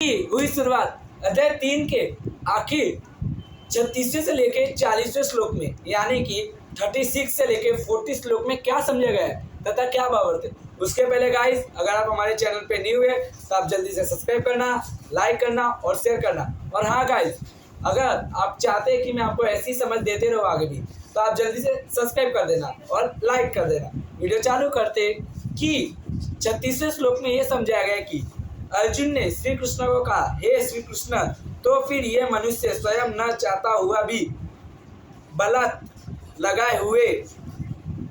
की हुई शुरुआत अध्याय 3 के आखिर 36वें से लेके 40वें श्लोक में, यानी कि 36 से लेके 40 श्लोक में क्या समझा गया है तथा क्या भावार्थ है। उसके पहले गाइस, अगर आप हमारे चैनल पे न्यू है तो आप जल्दी से सब्सक्राइब करना, लाइक करना और शेयर करना। और हाँ गाइस, अगर आप चाहते हैं कि मैं आपको ऐसी समझ देते रहूँ आगे भी, तो आप जल्दी से सब्सक्राइब कर देना और लाइक कर देना। वीडियो चालू करते कि 36वें श्लोक में ये समझाया गया कि अर्जुन ने श्री कृष्ण को कहा, हे श्री कृष्ण, तो फिर ये मनुष्य स्वयं न चाहता हुआ भी बलत लगाए हुए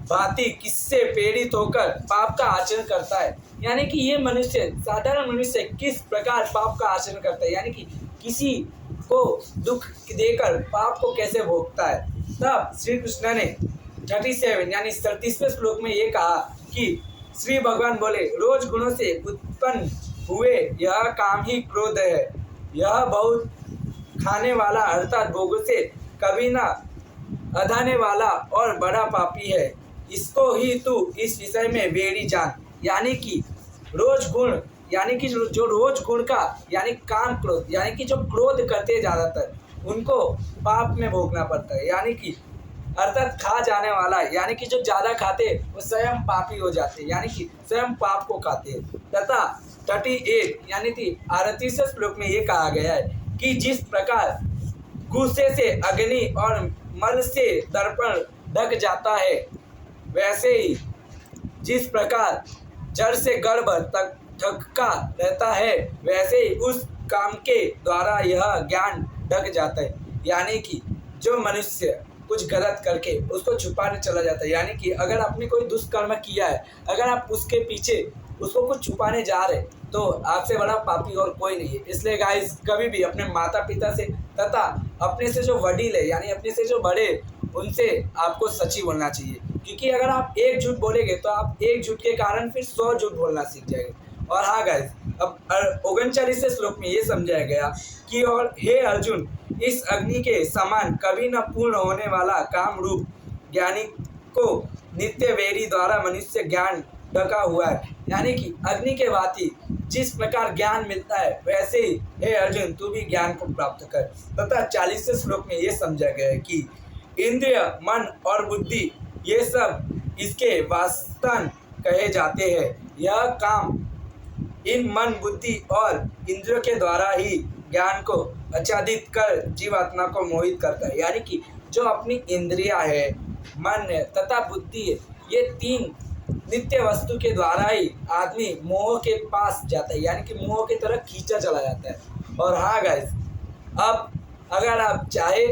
भांति किससे प्रेरित होकर पाप का आचरण करता है। यानी कि ये मनुष्य, साधारण मनुष्य किस प्रकार पाप का आचरण करता है, यानी कि किसी को दुख देकर पाप को कैसे भोगता है। तब श्री कृष्ण ने 37 यानी 37वें श्लोक में ये कहा कि श्री भगवान बोले, रोज गुणों से उत्पन्न हुए यह काम ही क्रोध है। यह बहुत खाने वाला अर्थात भोगों से कभी ना अधाने वाला और बड़ा पापी है। इसको ही तू इस विषय में वेड़ी जान। यानी कि रोज गुण, यानी कि जो रोज गुण का यानी काम क्रोध, यानी कि जो क्रोध करते हैं ज़्यादातर, उनको पाप में भोगना पड़ता है। यानी कि अर्थात खा जाने वाला, यानी कि जो ज़्यादा खाते वो स्वयं पापी हो जाते हैं, यानी कि स्वयं पाप को खाते हैं। तथा 38 यानी कि 38वें श्लोक में ये कहा गया है कि जिस प्रकार गुस्से से अग्नि और मल से दर्पण ढक जाता है, वैसे ही जिस प्रकार जड़ से गर्भ तक ढका रहता है, वैसे ही उस काम के द्वारा यह ज्ञान ढक जाता है। यानी कि जो मनुष्य कुछ गलत करके उसको छुपाने चला जाता है, यानी कि अगर आपने कोई दुष्कर्म किया है, अगर आप उसके पीछे उसको कुछ छुपाने जा रहे, तो आपसे बड़ा पापी और कोई नहीं है। इसलिए गाइस, कभी भी अपने माता पिता से तथा अपने से जो वडील है, यानी अपने से जो बड़े, उनसे आपको सच्ची बोलना चाहिए। क्योंकि अगर आप एक झूठ बोलेंगे तो आप एक झूठ के कारण फिर 100 झूठ बोलना सीख जाएंगे। और हाँ गाइस, अब 39वें श्लोक में ये समझाया गया कि और हे अर्जुन, इस अग्नि के समान कभी न पूर्ण होने वाला काम रूप ज्ञानी को नित्य वेरी द्वारा मनुष्य ज्ञान ढका हुआ है। यानी कि अग्नि के भांति जिस प्रकार ज्ञान मिलता है, वैसे ही हे अर्जुन तू भी ज्ञान को प्राप्त कर। तथा 40वें श्लोक में ये समझा गया है कि इंद्रिय, मन और बुद्धि ये सब इसके वास्तन कहे जाते हैं। यह काम इन मन, बुद्धि और इंद्रियों के द्वारा ही ज्ञान को आच्छादित कर जीवात्मा को मोहित करता है। यानी कि जो अपनी इंद्रियां है, मन है तथा बुद्धि है, ये तीन नित्य वस्तु के द्वारा ही आदमी मोह के पास जाता है, यानी कि मोह की तरफ खींचा चला जाता है। और हाँ गाइस, अब अगर आप चाहे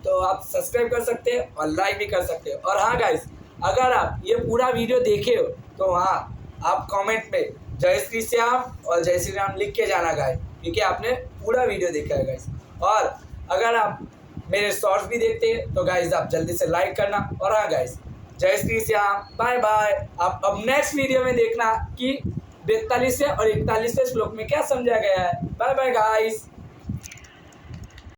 तो आप सब्सक्राइब कर सकते हैं और लाइक भी कर सकते हैं। और हाँ गाइस, अगर आप ये पूरा वीडियो देखे हो तो हाँ, आप कमेंट में जय श्री श्याम और जय श्री राम लिख के जाना गाइस, क्योंकि आपने पूरा वीडियो देखा है गाइस। और अगर आप मेरे शॉर्ट्स भी देखते हैं तो गाइस आप जल्दी से लाइक करना। और हाँ गाइस, जय श्री श्याम, बाय बाय। आप अब नेक्स्ट वीडियो में देखना कि 42वें और 41वें श्लोक में क्या समझा गया है। Bye bye guys.